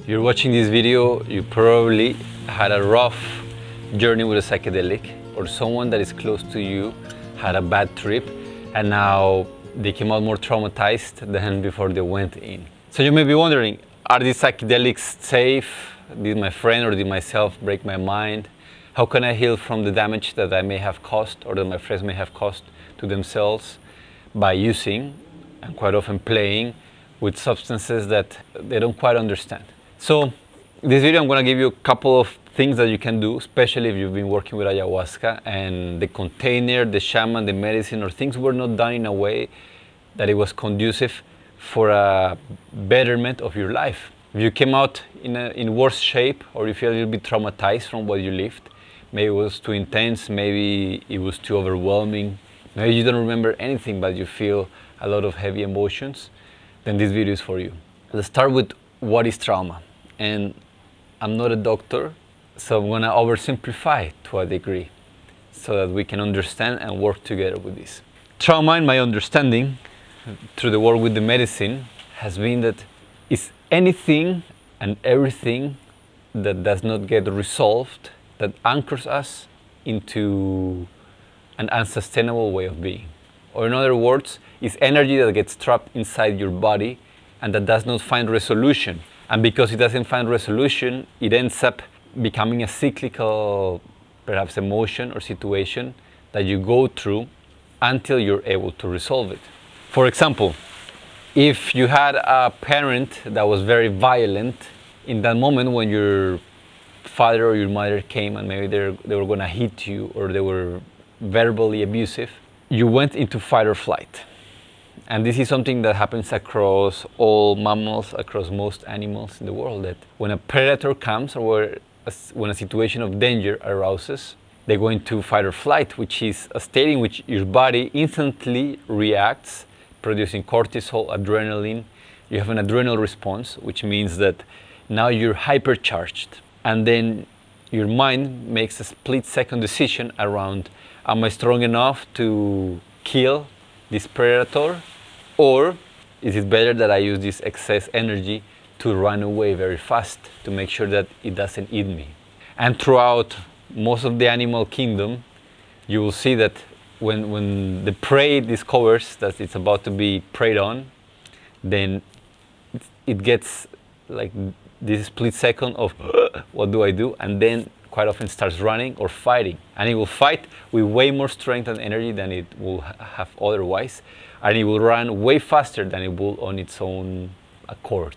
You're watching this video, you probably had a rough journey with a psychedelic, or someone that is close to you had a bad trip and now they came out more traumatized than before they went in. So you may be wondering, are these psychedelics safe? Did my friend or did myself break my mind? How can I heal from the damage that I may have caused or that my friends may have caused to themselves by using and quite often playing with substances that they don't quite understand? So this video I'm going to give you a couple of things that you can do, especially if you've been working with ayahuasca and the container, the shaman, the medicine, or things were not done in a way that it was conducive for a betterment of your life. If you came out in worse shape, or you feel a little bit traumatized from what you lived, maybe it was too intense, maybe it was too overwhelming, maybe you don't remember anything but you feel a lot of heavy emotions, then this video is for you. Let's start with what is trauma. And I'm not a doctor, so I'm gonna oversimplify it to a degree so that we can understand and work together with this. Trauma, in my understanding, through the work with the medicine, has been that it's anything and everything that does not get resolved, that anchors us into an unsustainable way of being. Or in other words, it's energy that gets trapped inside your body and that does not find resolution. And because it doesn't find resolution, it ends up becoming a cyclical, perhaps emotion or situation that you go through until you're able to resolve it. For example, if you had a parent that was very violent, in that moment when your father or your mother came and maybe they were gonna hit you or they were verbally abusive, you went into fight or flight. And this is something that happens across all mammals, across most animals in the world, that when a predator comes or when a situation of danger arises, they go into fight or flight, which is a state in which your body instantly reacts, producing cortisol, adrenaline. You have an adrenal response, which means that now you're hypercharged. And then your mind makes a split-second decision around, am I strong enough to kill this predator? Or is it better that I use this excess energy to run away very fast to make sure that it doesn't eat me? And throughout most of the animal kingdom, you will see that when the prey discovers that it's about to be preyed on, then it gets like this split second of what do I do? And then quite often starts running or fighting. And it will fight with way more strength and energy than it will have otherwise. And it will run way faster than it will on its own accord.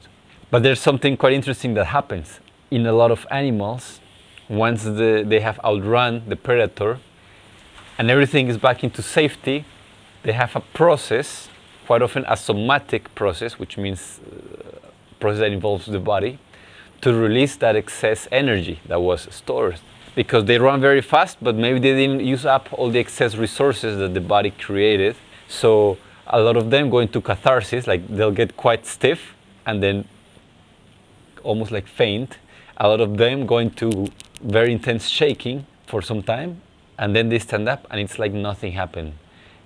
But there's something quite interesting that happens. In a lot of animals, once they have outrun the predator and everything is back into safety, they have a process, quite often a somatic process, which means a process that involves the body, to release that excess energy that was stored. Because they run very fast, but maybe they didn't use up all the excess resources that the body created. So a lot of them go into catharsis, like they'll get quite stiff and then almost like faint. A lot of them go into very intense shaking for some time, and then they stand up and it's like nothing happened.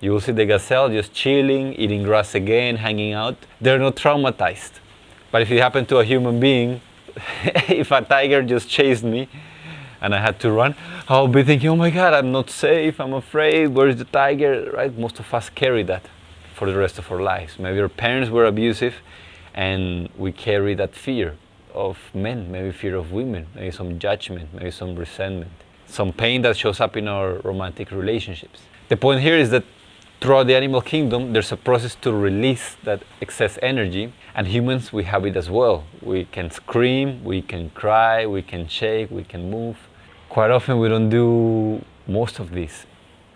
You will see the gazelle just chilling, eating grass again, hanging out. They're not traumatized. But if it happened to a human being, if a tiger just chased me and I had to run, I'll be thinking, oh my God, I'm not safe, I'm afraid, where is the tiger, right? Most of us carry that for the rest of our lives. Maybe our parents were abusive and we carry that fear of men, maybe fear of women, maybe some judgment, maybe some resentment, some pain that shows up in our romantic relationships. The point here is that throughout the animal kingdom, there's a process to release that excess energy, and humans, we have it as well. We can scream, we can cry, we can shake, we can move. Quite often we don't do most of this.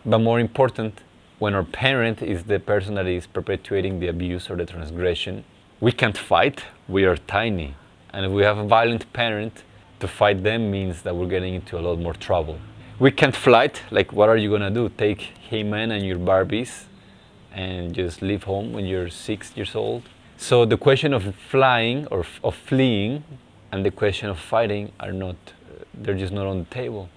But more important, when our parent is the person that is perpetuating the abuse or the transgression, we can't fight, we are tiny. And if we have a violent parent, to fight them means that we're getting into a lot more trouble. We can't flight, like what are you gonna do? Take He-Man and your Barbies and just leave home when you're 6 years old? So the question of flying or of fleeing and the question of fighting are not, they're just not on the table.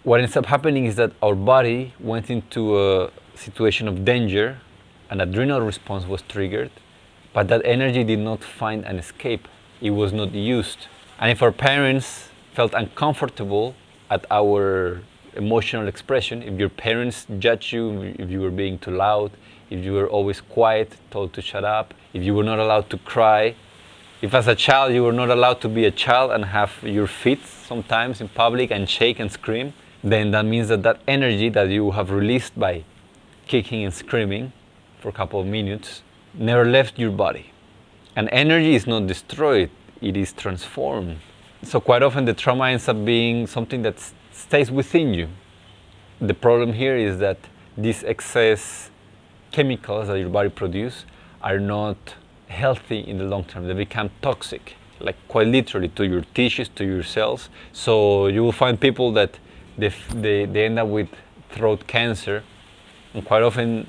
What ends up happening is that our body went into a situation of danger, an adrenal response was triggered, but that energy did not find an escape. It was not used And if our parents felt uncomfortable at our emotional expression, if your parents judged you, if you were being too loud, if you were always quiet, told to shut up, if you were not allowed to cry, if as a child you were not allowed to be a child and have your feet sometimes in public and shake and scream, then that means that that energy that you have released by kicking and screaming for a couple of minutes never left your body. And energy is not destroyed, it is transformed. So quite often the trauma ends up being something that stays within you. The problem here is that these excess chemicals that your body produces are not healthy in the long term. They become toxic, like quite literally, to your tissues, to your cells. So you will find people that they end up with throat cancer, and quite often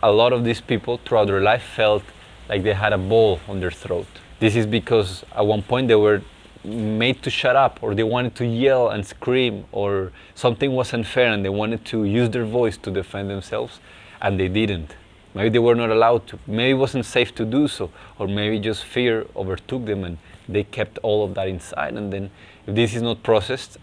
a lot of these people throughout their life felt like they had a ball on their throat. This is because at one point they were made to shut up, or they wanted to yell and scream, or something was unfair and they wanted to use their voice to defend themselves, and they didn't. Maybe they were not allowed to, maybe it wasn't safe to do so, or maybe just fear overtook them and they kept all of that inside. And then if this is not processed,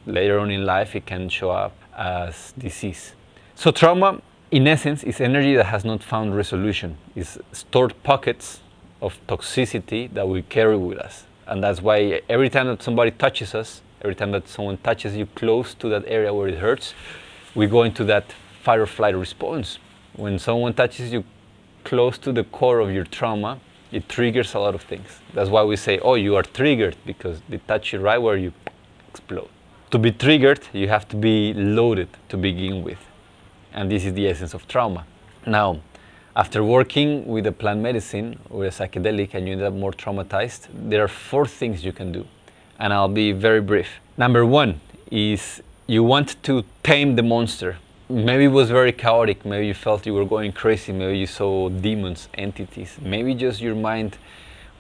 later on in life it can show up as disease. So trauma, in essence, is energy that has not found resolution. It's stored pockets of toxicity that we carry with us. And that's why every time that somebody touches us, every time that someone touches you close to that area where it hurts, we go into that fight or flight response. When someone touches you close to the core of your trauma, it triggers a lot of things. That's why we say, oh, you are triggered, because they touch you right where you explode. To be triggered, you have to be loaded to begin with. And this is the essence of trauma. Now, after working with a plant medicine or a psychedelic and you end up more traumatized, there are 4 things you can do. And I'll be very brief. Number 1 is you want to tame the monster. Maybe it was very chaotic, maybe you felt you were going crazy, maybe you saw demons, entities, maybe just your mind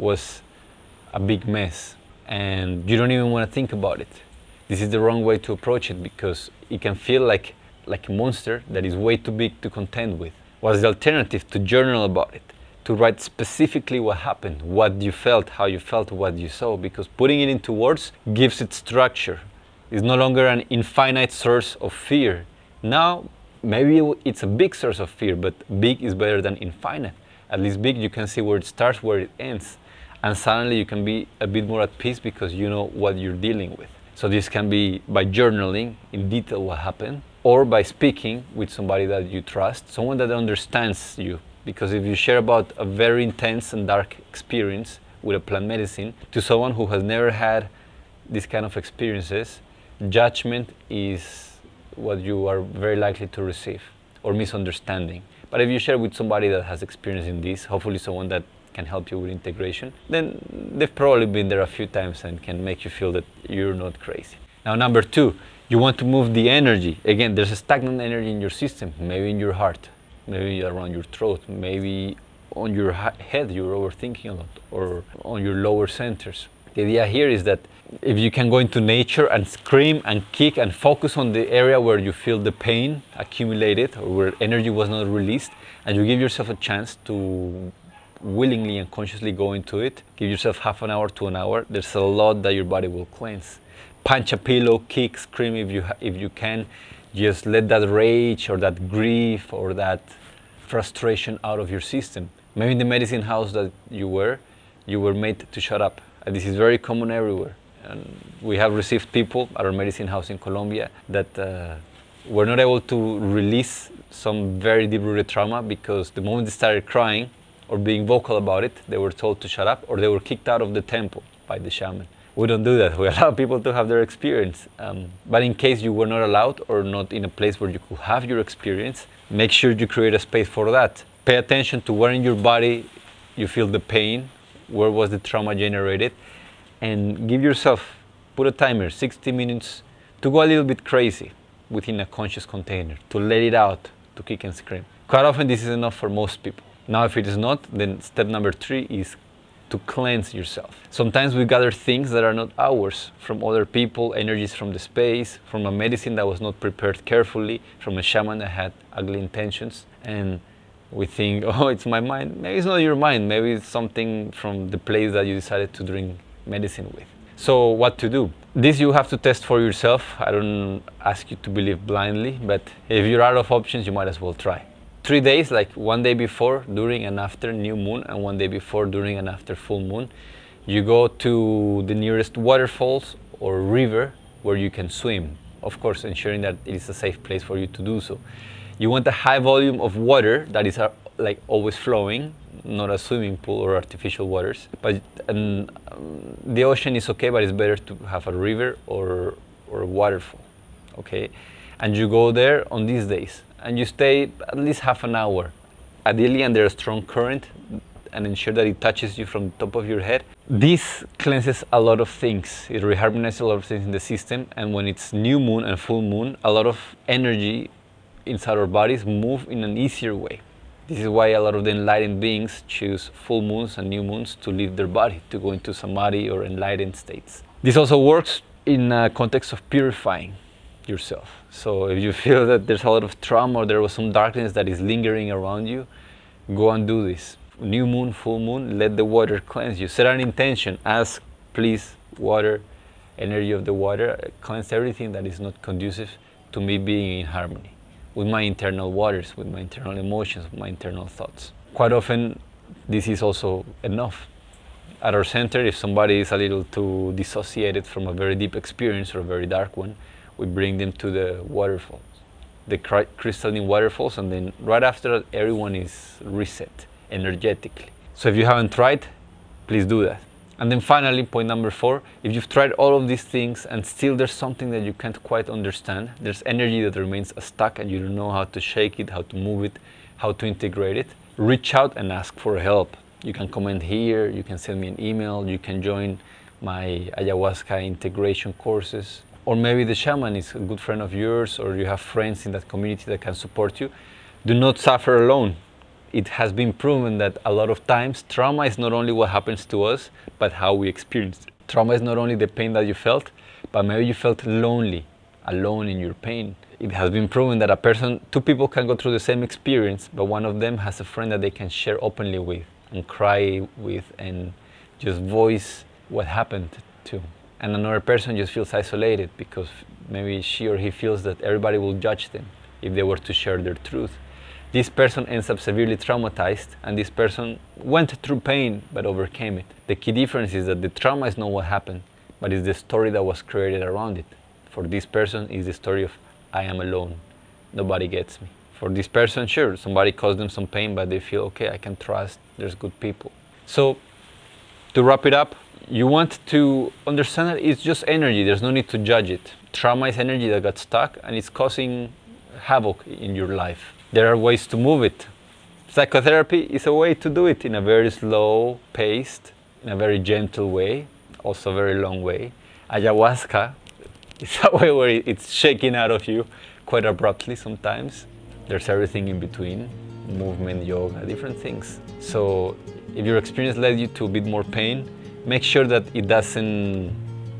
was a big mess and you don't even want to think about it. This is the wrong way to approach it, because it can feel like a monster that is way too big to contend with. What's the alternative? To journal about it, to write specifically what happened, what you felt, how you felt, what you saw, because putting it into words gives it structure. It's no longer an infinite source of fear. Now, maybe it's a big source of fear, but big is better than infinite. At least big, you can see where it starts, where it ends. And suddenly you can be a bit more at peace because you know what you're dealing with. So this can be by journaling in detail what happened, or by speaking with somebody that you trust, someone that understands you. Because if you share about a very intense and dark experience with a plant medicine to someone who has never had this kind of experiences, judgment is what you are very likely to receive, or misunderstanding. But if you share with somebody that has experience in this, hopefully someone that can help you with integration, then they've probably been there a few times and can make you feel that you're not crazy. Now, number 2, you want to move the energy. Again, there's a stagnant energy in your system, maybe in your heart, maybe around your throat, maybe on your head, you're overthinking a lot, or on your lower centers. The idea here is that if you can go into nature and scream and kick and focus on the area where you feel the pain accumulated or where energy was not released, and you give yourself a chance to willingly and consciously go into it, give yourself half an hour to an hour, there's a lot that your body will cleanse. Punch a pillow, kick, scream if you can. Just let that rage or that grief or that frustration out of your system. Maybe in the medicine house that you were made to shut up. And this is very common everywhere. And we have received people at our medicine house in Colombia that were not able to release some very deep-rooted trauma, because the moment they started crying or being vocal about it, they were told to shut up, or they were kicked out of the temple by the shaman. We don't do that. We allow people to have their experience. But in case you were not allowed or not in a place where you could have your experience, make sure you create a space for that. Pay attention to where in your body you feel the pain, where was the trauma generated, and give yourself, put a timer, 60 minutes, to go a little bit crazy within a conscious container, to let it out, to kick and scream. Quite often this is enough for most people. Now if it is not, then step number 3 is to cleanse yourself. Sometimes we gather things that are not ours, from other people, energies from the space, from a medicine that was not prepared carefully, from a shaman that had ugly intentions, and we think, oh, it's my mind. Maybe it's not your mind, maybe it's something from the place that you decided to drink medicine with. So what to do? This you have to test for yourself. I don't ask you to believe blindly, but if you're out of options, you might as well try. 3 days, like one day before, during and after new moon, and one day before, during and after full moon, you go to the nearest waterfalls or river where you can swim. Of course, ensuring that it is a safe place for you to do so. You want a high volume of water that is like always flowing, not a swimming pool or artificial waters. But the ocean is okay, but it's better to have a river or a waterfall, okay? And you go there on these days, and you stay at least half an hour, ideally under a strong current, and ensure that it touches you from the top of your head. This cleanses a lot of things. It reharmonizes a lot of things in the system, and when it's new moon and full moon, a lot of energy inside our bodies move in an easier way. This is why a lot of the enlightened beings choose full moons and new moons to leave their body, to go into samadhi or enlightened states. This also works in a context of purifying yourself. So if you feel that there's a lot of trauma or there was some darkness that is lingering around you, go and do this. New moon, full moon, let the water cleanse you. Set an intention. Ask, please, water, energy of the water, cleanse everything that is not conducive to me being in harmony with my internal waters, with my internal emotions, with my internal thoughts. Quite often, this is also enough. At our center, if somebody is a little too dissociated from a very deep experience or a very dark one, we bring them to the waterfalls, the crystalline waterfalls, and then right after that, everyone is reset energetically. So if you haven't tried, please do that. And then finally, point number 4, if you've tried all of these things and still there's something that you can't quite understand, there's energy that remains stuck and you don't know how to shake it, how to move it, how to integrate it, reach out and ask for help. You can comment here, you can send me an email, you can join my ayahuasca integration courses, or maybe the shaman is a good friend of yours, or you have friends in that community that can support you. Do not suffer alone. It has been proven that a lot of times trauma is not only what happens to us, but how we experience it. Trauma is not only the pain that you felt, but maybe you felt lonely, alone in your pain. It has been proven that two people can go through the same experience, but one of them has a friend that they can share openly with and cry with and just voice what happened to. And another person just feels isolated because maybe she or he feels that everybody will judge them if they were to share their truth. This person ends up severely traumatized, and this person went through pain but overcame it. The key difference is that the trauma is not what happened, but it's the story that was created around it. For this person, it's the story of, I am alone, nobody gets me. For this person, sure, somebody caused them some pain, but they feel, okay, I can trust, there's good people. So, to wrap it up, you want to understand that it's just energy, there's no need to judge it. Trauma is energy that got stuck and it's causing havoc in your life. There are ways to move it. Psychotherapy is a way to do it in a very slow paced, in a very gentle way, also a very long way. Ayahuasca is a way where it's shaking out of you quite abruptly sometimes. There's everything in between, movement, yoga, different things. So if your experience led you to a bit more pain, make sure that it doesn't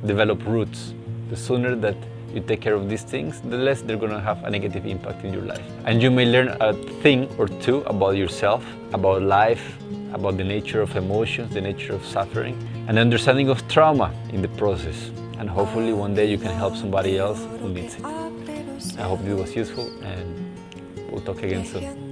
develop roots. The sooner that you take care of these things, the less they're going to have a negative impact in your life. And you may learn a thing or two about yourself, about life, about the nature of emotions, the nature of suffering, and understanding of trauma in the process. And hopefully one day you can help somebody else who needs it. I hope this was useful, and we'll talk again soon.